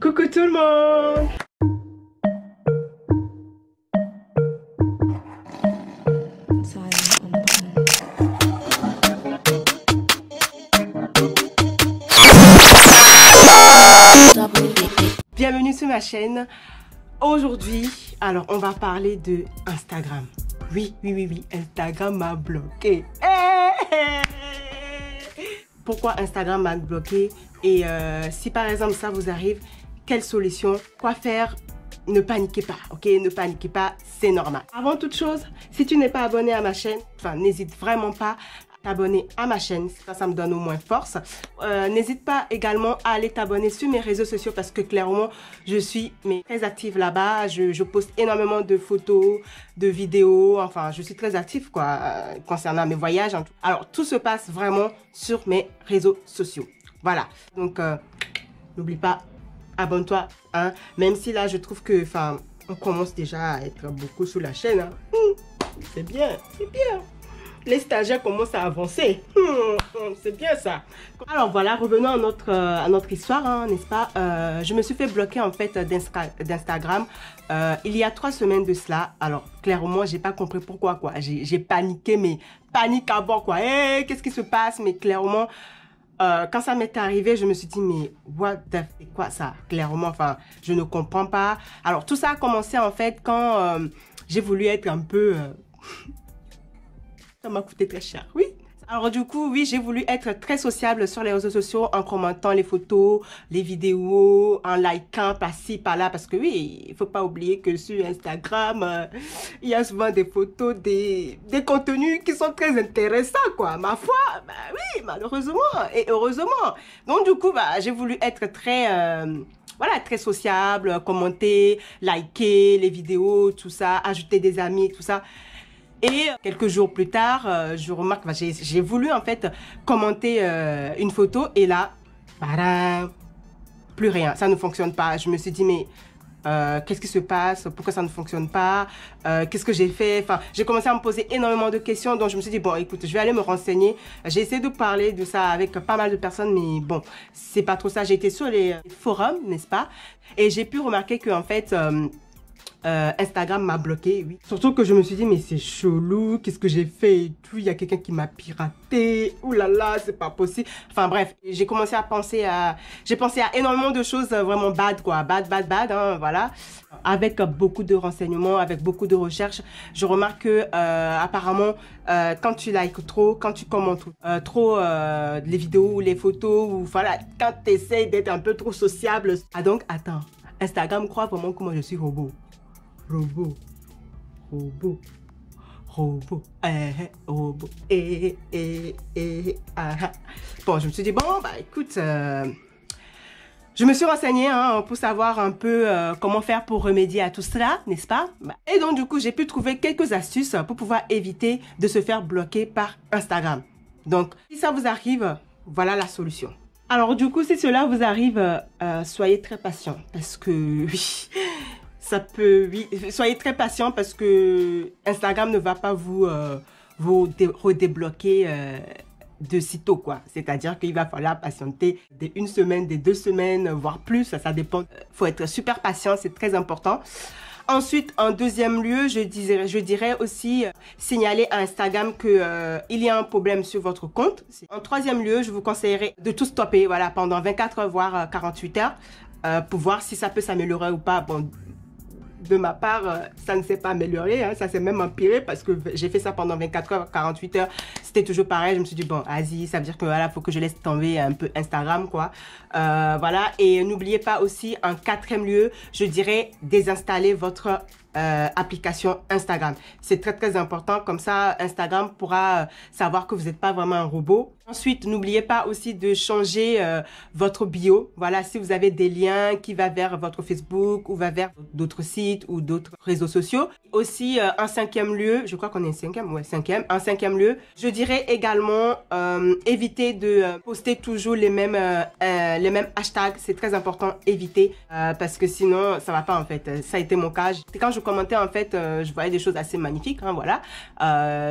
Coucou tout le monde! Bienvenue sur ma chaîne. Aujourd'hui, alors on va parler de Instagram. Oui, Instagram m'a bloqué. Pourquoi Instagram m'a bloqué? Et si par exemple ça vous arrive, quelle solution? Quoi faire? Ne paniquez pas, ok? Ne paniquez pas, c'est normal. Avant toute chose, si tu n'es pas abonné à ma chaîne, enfin n'hésite vraiment pas à t'abonner à ma chaîne, ça me donne au moins force. N'hésite pas également à aller t'abonner sur mes réseaux sociaux parce que clairement, je suis très active là-bas. Je poste énormément de photos, de vidéos, enfin je suis très active quoi, concernant mes voyages. Alors tout se passe vraiment sur mes réseaux sociaux. Voilà, donc n'oublie pas, abonne-toi, hein. Même si là je trouve que, enfin, on commence déjà à être beaucoup sur la chaîne, hein. C'est bien, c'est bien. Les stagiaires commencent à avancer. C'est bien ça. Alors voilà, revenons à notre histoire, hein, n'est-ce pas? Je me suis fait bloquer en fait d'Instagram il y a 3 semaines de cela. Alors clairement, j'ai pas compris pourquoi quoi. J'ai paniqué, mais panique à bord quoi. Hey, qu'est-ce qui se passe? Mais clairement, quand ça m'est arrivé, je me suis dit, mais c'est quoi ça? Clairement, enfin, je ne comprends pas. Alors tout ça a commencé en fait quand j'ai voulu être un peu... Ça m'a coûté très cher, oui. Alors du coup, oui, j'ai voulu être très sociable sur les réseaux sociaux en commentant les photos, les vidéos, en likant par-ci, par-là. Parce que oui, il faut pas oublier que sur Instagram, il y a souvent des photos, des contenus qui sont très intéressants, quoi. Ma foi, bah oui, malheureusement et heureusement. Donc du coup, bah, j'ai voulu être très... voilà, très sociable, commenter, liker les vidéos, tout ça, ajouter des amis, tout ça. Et quelques jours plus tard, je remarque, j'ai voulu en fait commenter une photo et là, badam, plus rien, ça ne fonctionne pas. Je me suis dit, mais qu'est-ce qui se passe? Pourquoi ça ne fonctionne pas? Qu'est-ce que j'ai fait? Enfin, j'ai commencé à me poser énormément de questions, donc je me suis dit, bon, écoute, je vais aller me renseigner. J'ai essayé de parler de ça avec pas mal de personnes, mais bon, c'est pas trop ça. J'ai été sur les forums, n'est-ce pas? Et j'ai pu remarquer que en fait... Instagram m'a bloqué, oui. Surtout que je me suis dit, mais c'est chelou, qu'est-ce que j'ai fait et tout, il y a quelqu'un qui m'a piraté, oulala, c'est pas possible. Enfin bref, j'ai commencé à penser à... J'ai pensé à énormément de choses vraiment bad, quoi. Bad, hein, voilà. Avec beaucoup de renseignements, avec beaucoup de recherches, je remarque que apparemment, quand tu likes trop, quand tu commentes trop les vidéos ou les photos, ou voilà, quand tu essaies d'être un peu trop sociable. Ah donc, attends, Instagram croit vraiment que moi je suis robot. Robot, robot, robot, robot, ah. Bon, je me suis dit, bon, bah écoute, je me suis renseignée hein, pour savoir un peu comment faire pour remédier à tout cela, n'est-ce pas? Et donc, du coup, j'ai pu trouver quelques astuces pour pouvoir éviter de se faire bloquer par Instagram. Donc, si ça vous arrive, voilà la solution. Alors, du coup, si cela vous arrive, soyez très patient parce que, oui... Ça peut, oui, soyez très patient parce que Instagram ne va pas vous redébloquer de sitôt, quoi. C'est-à-dire qu'il va falloir patienter des 1 semaine, des 2 semaines, voire plus, ça dépend. Faut être super patient, c'est très important. Ensuite, en deuxième lieu, je dirais aussi signaler à Instagram qu'il y a un problème sur votre compte. En troisième lieu, je vous conseillerais de tout stopper, voilà, pendant 24 heures, voire 48 heures, pour voir si ça peut s'améliorer ou pas. Bon, de ma part, ça ne s'est pas amélioré, hein, ça s'est même empiré parce que j'ai fait ça pendant 24 heures, 48 heures, c'était toujours pareil. Je me suis dit, bon, vas-y, ça veut dire que voilà, faut que je laisse tomber un peu Instagram, quoi. Voilà, et n'oubliez pas aussi, en 4e lieu, je dirais désinstaller votre application Instagram. C'est très important, comme ça Instagram pourra savoir que vous n'êtes pas vraiment un robot. Ensuite, n'oubliez pas aussi de changer votre bio. Voilà, si vous avez des liens qui vont vers votre Facebook ou va vers d'autres sites ou d'autres réseaux sociaux. Aussi, en 5e lieu, je crois qu'on est 5e, ouais, 5e. En 5e lieu, je dirais également éviter de poster toujours les mêmes hashtags. C'est très important, éviter parce que sinon, ça va pas en fait. Ça a été mon cas. Quand je commentais en fait, je voyais des choses assez magnifiques, hein, voilà.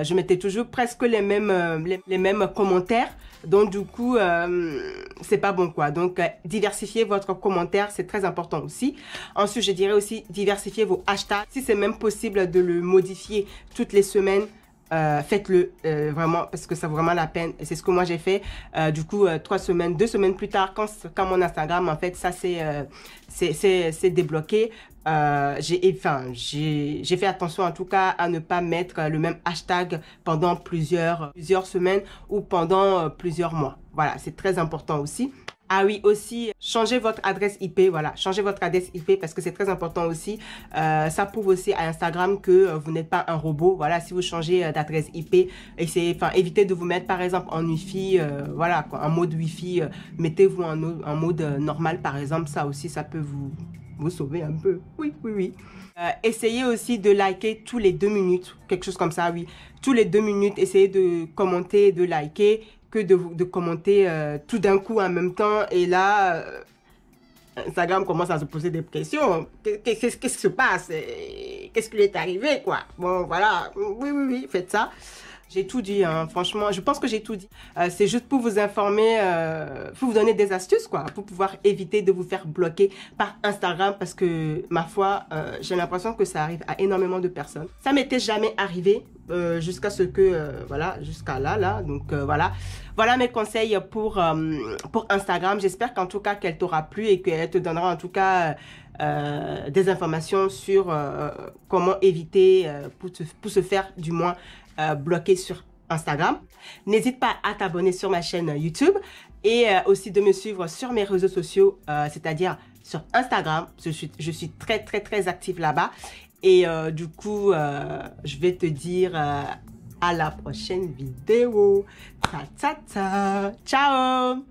Je mettais toujours presque les mêmes commentaires. Donc du coup, c'est pas bon quoi. Donc diversifier votre commentaire, c'est très important aussi. Ensuite, je dirais aussi diversifier vos hashtags. Si c'est même possible de le modifier toutes les semaines, faites-le vraiment parce que ça vaut vraiment la peine. Et c'est ce que moi j'ai fait. Du coup, 3 semaines, 2 semaines plus tard, quand mon Instagram, en fait, ça c'est débloqué. J'ai fait attention en tout cas à ne pas mettre le même hashtag pendant plusieurs semaines ou pendant plusieurs mois. Voilà, c'est très important aussi. Ah oui, aussi, changez votre adresse IP, voilà, changez votre adresse IP parce que c'est très important aussi. Ça prouve aussi à Instagram que vous n'êtes pas un robot. Voilà, si vous changez d'adresse IP, évitez de vous mettre par exemple en Wi-Fi, voilà, quoi, en mode Wi-Fi, mettez-vous en mode normal par exemple, ça aussi, ça peut vous sauver un peu. Oui, oui, oui. Essayez aussi de liker tous les 2 minutes, quelque chose comme ça, oui. Tous les 2 minutes, essayez de commenter, de liker, que de commenter tout d'un coup en même temps. Et là, Instagram commence à se poser des questions. Qu'est-ce qui se passe? Qu'est-ce qui lui est arrivé, quoi? Bon, voilà. Oui, oui, oui, faites ça. J'ai tout dit, hein. Franchement, je pense que j'ai tout dit. C'est juste pour vous informer, pour vous donner des astuces, quoi, pour pouvoir éviter de vous faire bloquer par Instagram parce que, ma foi, j'ai l'impression que ça arrive à énormément de personnes. Ça m'était jamais arrivé jusqu'à ce que, voilà, jusqu'à là. Donc, voilà. Voilà mes conseils pour Instagram. J'espère qu'en tout cas, qu'elle t'aura plu et qu'elle te donnera en tout cas des informations sur comment éviter, pour se faire du moins bloqué sur Instagram. N'hésite pas à t'abonner sur ma chaîne YouTube et aussi de me suivre sur mes réseaux sociaux, c'est-à-dire sur Instagram. Je suis très active là-bas. Et du coup, je vais te dire à la prochaine vidéo. Ciao!